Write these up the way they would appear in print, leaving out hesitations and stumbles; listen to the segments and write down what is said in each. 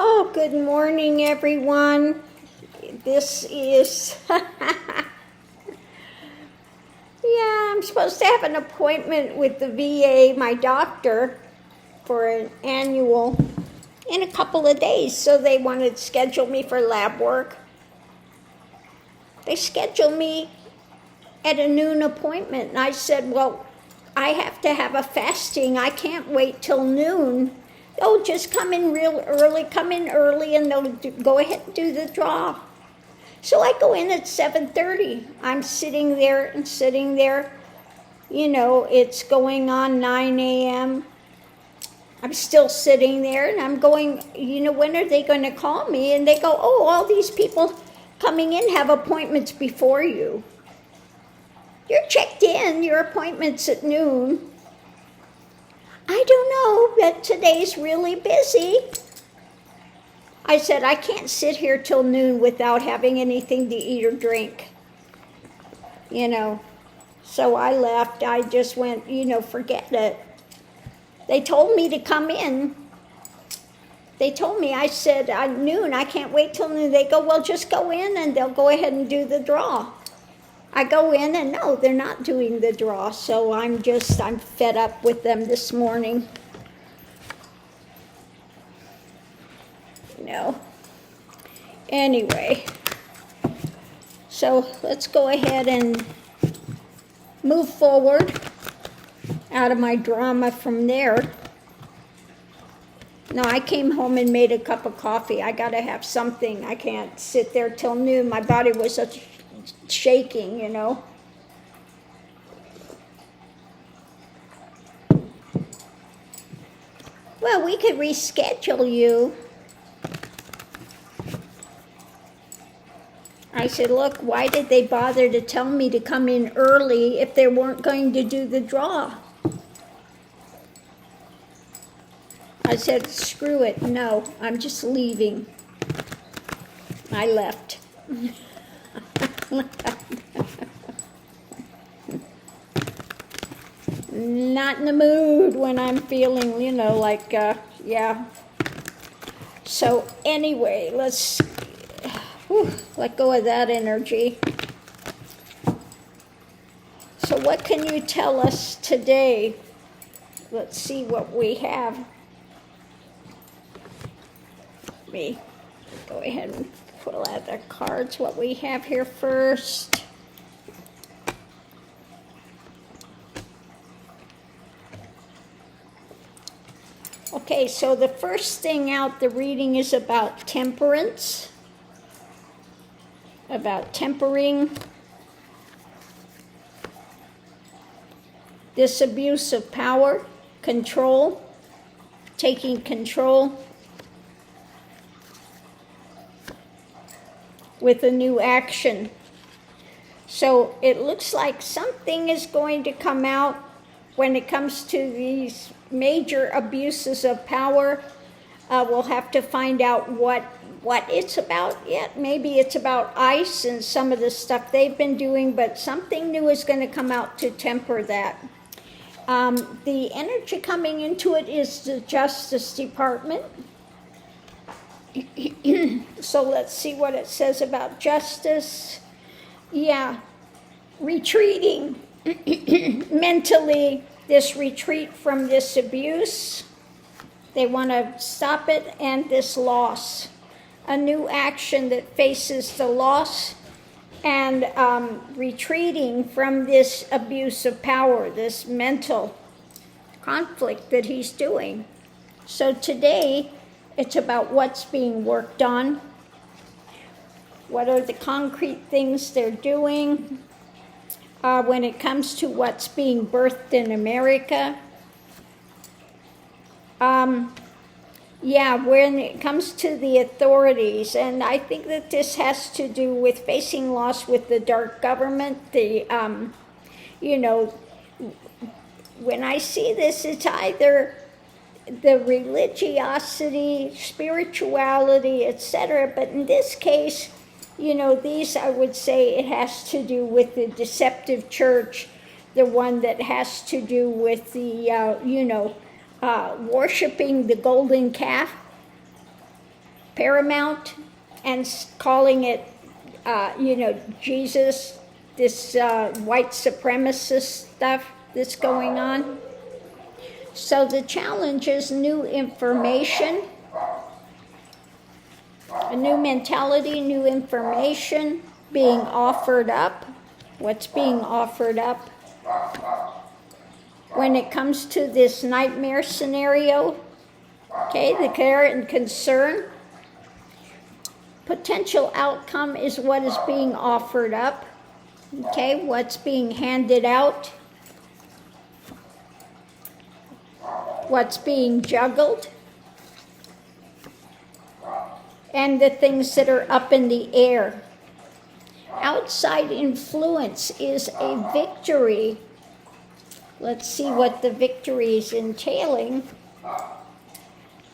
Oh, good morning, everyone. This is, I'm supposed to have an appointment with the VA, my doctor, for an annual in a couple of days. So they wanted to schedule me for lab work. They scheduled me at a noon appointment. And I said, well, I have to have a fasting. I can't wait till noon. Oh, just come in early, and they'll go ahead and do the draw. So I go in at 7:30. I'm sitting there. You know, it's going on 9 a.m. I'm still sitting there, and I'm going, when are they going to call me? And they go, oh, all these people coming in have appointments before you. You're checked in. Your appointment's at noon. I don't know, but today's really busy. I said, I can't sit here till noon without having anything to eat or drink. So I left. I just went, forget it. They told me to come in. I said, at noon, I can't wait till noon. They go, well, just go in and they'll go ahead and do the draw. I go in and no, they're not doing the draw, so I'm fed up with them this morning. Anyway, so let's go ahead and move forward out of my drama from there. No, I came home and made a cup of coffee. I got to have something. I can't sit there till noon. My body was shaking, Well, we could reschedule you. I said, look, why did they bother to tell me to come in early if they weren't going to do the draw? I said, screw it. No, I'm just leaving. I left. Not in the mood when I'm feeling, So anyway, let's let go of that energy. So what can you tell us today? Let's see what we have. Let me go ahead and pull out the cards, what we have here first. Okay, so the first thing out, the reading is about temperance, about tempering this abuse of power, control, taking control with a new action. So it looks like something is going to come out when it comes to these major abuses of power. We'll have to find out what it's about yet. Maybe it's about ICE and some of the stuff they've been doing, but something new is going to come out to temper that. The energy coming into it is the Justice Department. So let's see what it says about justice. Yeah, retreating mentally, this retreat from this abuse. They want to stop it, and this loss. A new action that faces the loss and retreating from this abuse of power, this mental conflict that he's doing. So today, it's about what's being worked on. What are the concrete things they're doing when it comes to what's being birthed in America? When it comes to the authorities, and I think that this has to do with facing loss with the dark government. When I see this, it's either the religiosity, spirituality, etc. But in this case, these, I would say it has to do with the deceptive church, the one that has to do with the, worshiping the golden calf. paramount and calling it, Jesus, this white supremacist stuff that's going on. So the challenge is new information, a new mentality, new information being offered up. What's being offered up? When it comes to this nightmare scenario, okay, the care and concern, potential outcome is what is being offered up, okay, what's being handed out, what's being juggled, and the things that are up in the air. Outside influence is a victory. Let's see what the victory is entailing.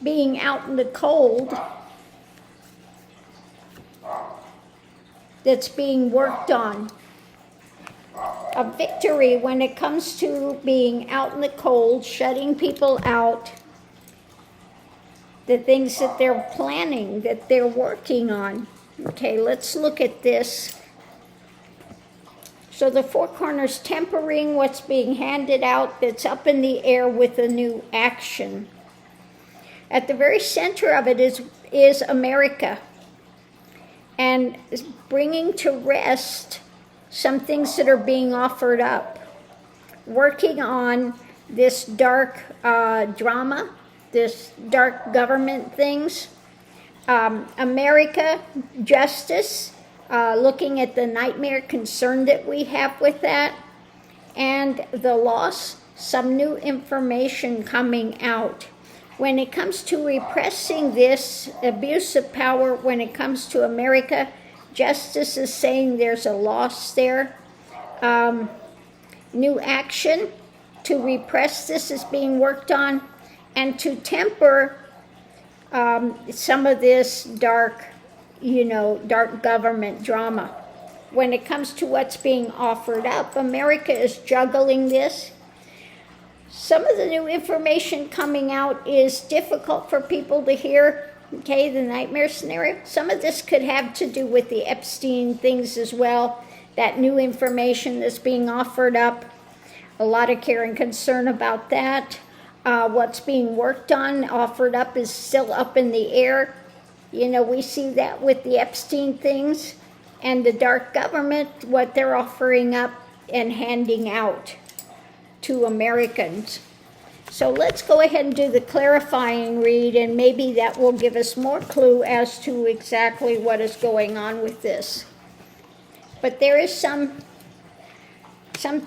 Being out in the cold, that's being worked on. A victory when it comes to being out in the cold, shutting people out, the things that they're planning, that they're working on. Okay, let's look at this. So the four corners, tempering what's being handed out that's up in the air with a new action. At the very center of it is America, and bringing to rest some things that are being offered up. Working on this dark drama, this dark government things. America, justice. Looking at the nightmare concern that we have with that, and the loss, some new information coming out. When it comes to repressing this abuse of power, when it comes to America, justice is saying there's a loss there. New action to repress this is being worked on, and to temper some of this dark government drama. When it comes to what's being offered up, America is juggling this. Some of the new information coming out is difficult for people to hear, okay, the nightmare scenario. Some of this could have to do with the Epstein things as well, that new information that's being offered up. A lot of care and concern about that. What's being worked on, offered up, is still up in the air. We see that with the Epstein things and the dark government, what they're offering up and handing out to Americans. So let's go ahead and do the clarifying read, and maybe that will give us more clue as to exactly what is going on with this. But there is some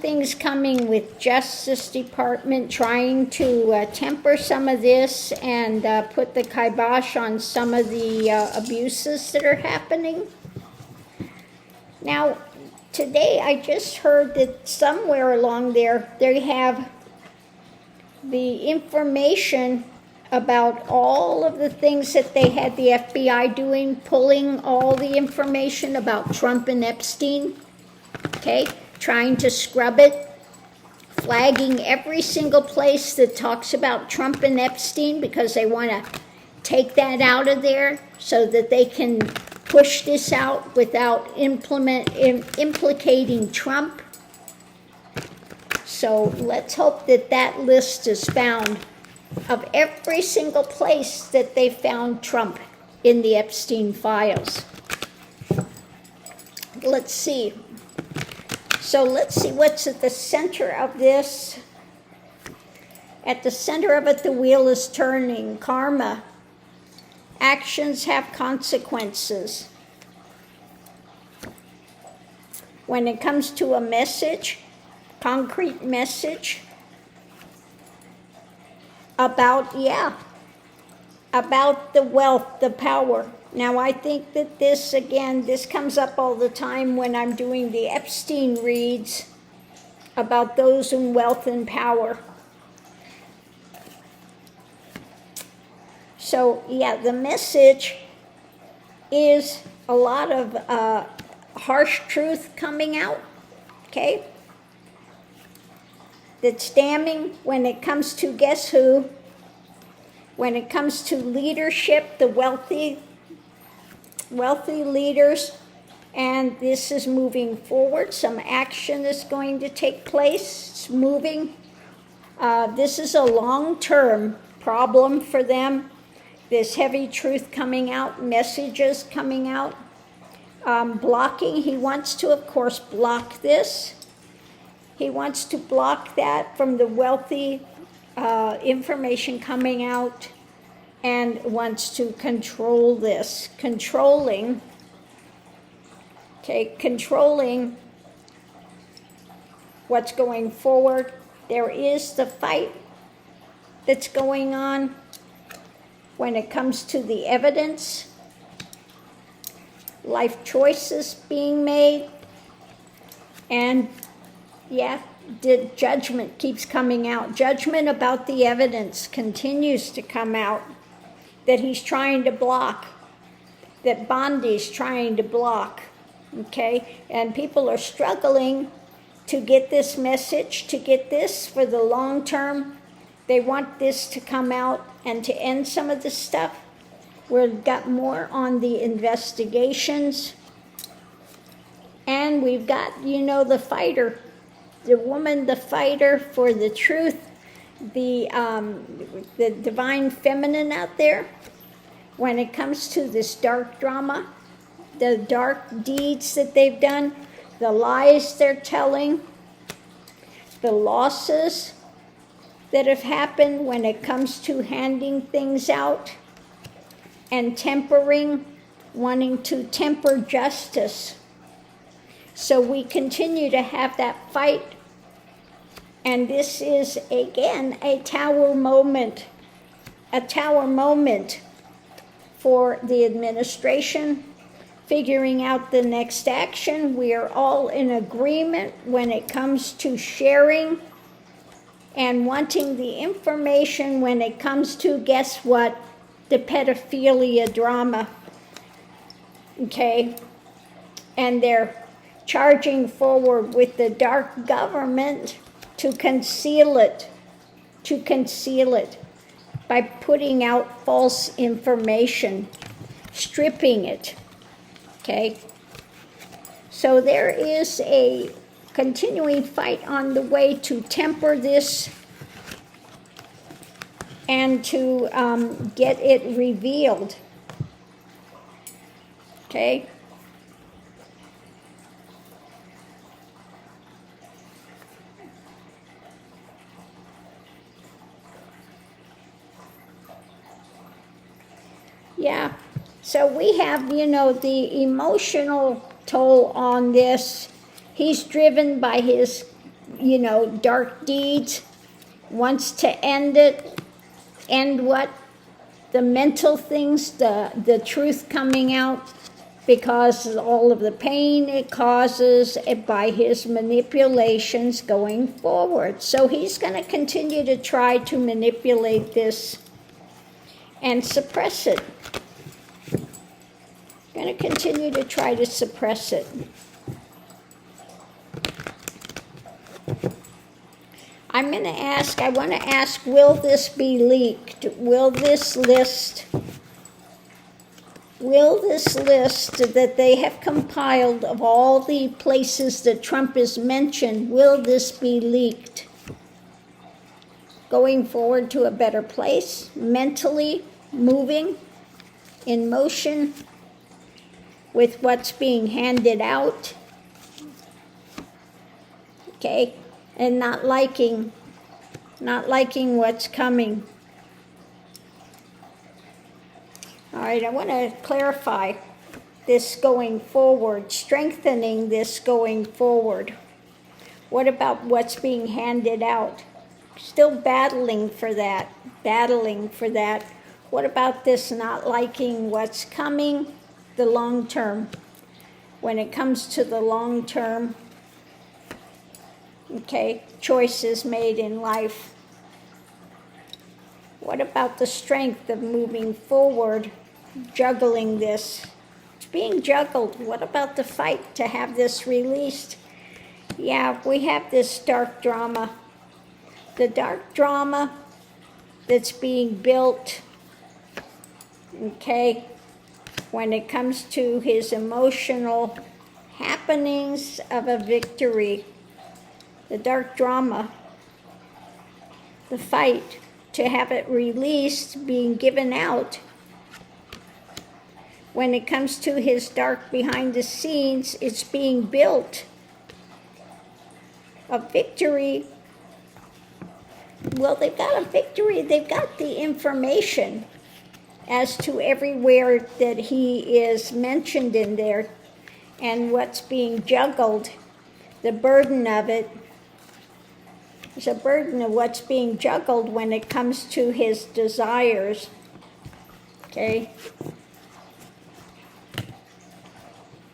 things coming with Justice Department trying to temper some of this and put the kibosh on some of the abuses that are happening. Now, today I just heard that somewhere along there they have the information about all of the things that they had the FBI doing, pulling all the information about Trump and Epstein, okay? Trying to scrub it, flagging every single place that talks about Trump and Epstein because they want to take that out of there so that they can push this out without implicating Trump. So let's hope that that list is found of every single place that they found Trump in the Epstein files. Let's see. So let's see what's at the center of this. At the center of it, the wheel is turning. Karma. Actions have consequences. When it comes to a message, concrete message about the wealth, the power. Now, I think that this comes up all the time when I'm doing the Epstein reads about those in wealth and power. So, the message is a lot of harsh truth coming out, okay? That's damning when it comes to guess who? When it comes to leadership, the wealthy, wealthy leaders, and this is moving forward. Some action is going to take place. It's moving. This is a long-term problem for them. This heavy truth coming out, messages coming out. Blocking, he wants to, of course, block this. He wants to block that from the wealthy information coming out, and wants to control this. Controlling what's going forward. There is the fight that's going on when it comes to the evidence. Life choices being made, and the judgment keeps coming out. Judgment about the evidence continues to come out that he's trying to block, that Bondi's trying to block, okay? And people are struggling to get this message, to get this for the long term. They want this to come out and to end some of this stuff. We've got more on the investigations. And we've got, the fighter, the woman, the fighter for the truth, the divine feminine out there. When it comes to this dark drama, the dark deeds that they've done, the lies they're telling, the losses that have happened when it comes to handing things out, and tempering, wanting to temper justice. So we continue to have that fight. And this is, again, a tower moment for the administration, figuring out the next action. We are all in agreement when it comes to sharing and wanting the information when it comes to, guess what? The pedophilia drama, okay? And they're charging forward with the dark government to conceal it by putting out false information, stripping it, okay? So there is a continuing fight on the way to temper this and to get it revealed, okay? Yeah, so we have, the emotional toll on this. He's driven by his, dark deeds, wants to end it. And what? The mental things, the truth coming out, because of all of the pain it causes by his manipulations going forward. So he's going to continue to try to manipulate this and suppress it. Going to continue to try to suppress it. I want to ask, will this be leaked? Will this list that they have compiled of all the places that Trump has mentioned, will this be leaked? Going forward to a better place, mentally moving, in motion with what's being handed out, okay? And not liking what's coming. All right, I want to clarify this going forward, strengthening this going forward. What about what's being handed out? Still battling for that. What about this not liking what's coming, the long term? When it comes to the long term, okay, choices made in life. What about the strength of moving forward, juggling this? It's being juggled. What about the fight to have this released? Yeah, we have this dark drama. The dark drama that's being built, okay, when it comes to his emotional happenings of a victory, the dark drama, the fight, to have it released, being given out. When it comes to his dark behind the scenes, it's being built. A victory. Well, they've got a victory. They've got the information as to everywhere that he is mentioned in there and what's being juggled, the burden of it. There's a burden of what's being juggled when it comes to his desires. Okay?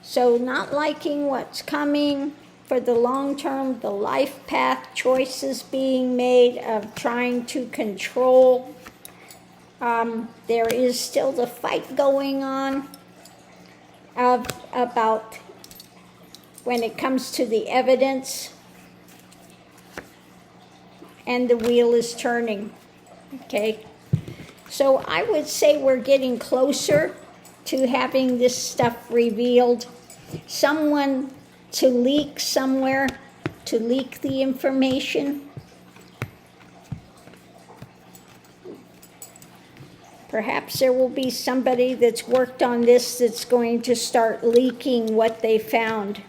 So not liking what's coming for the long term, the life path choices being made of trying to control. There is still the fight going on about when it comes to the evidence, and the wheel is turning. Okay? So I would say we're getting closer to having this stuff revealed. Someone to leak somewhere, to leak the information. Perhaps there will be somebody that's worked on this that's going to start leaking what they found.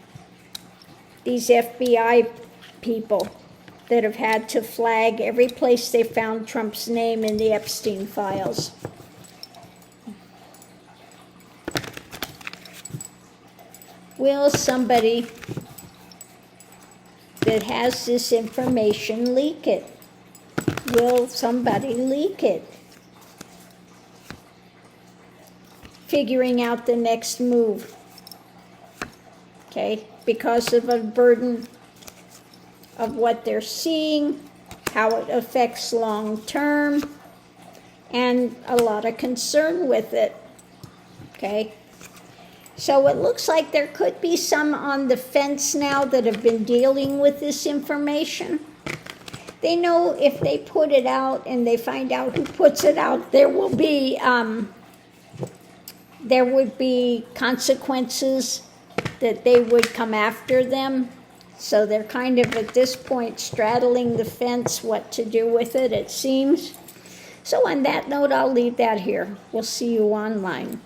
These FBI people that have had to flag every place they found Trump's name in the Epstein files. Will somebody that has this information leak it? Will somebody leak it? Figuring out the next move. Okay? Because of a burden of what they're seeing, how it affects long term, and a lot of concern with it. Okay? So it looks like there could be some on the fence now that have been dealing with this information. They know if they put it out and they find out who puts it out, there would be consequences, that they would come after them. So they're kind of at this point straddling the fence what to do with it, it seems. So on that note, I'll leave that here. We'll see you online.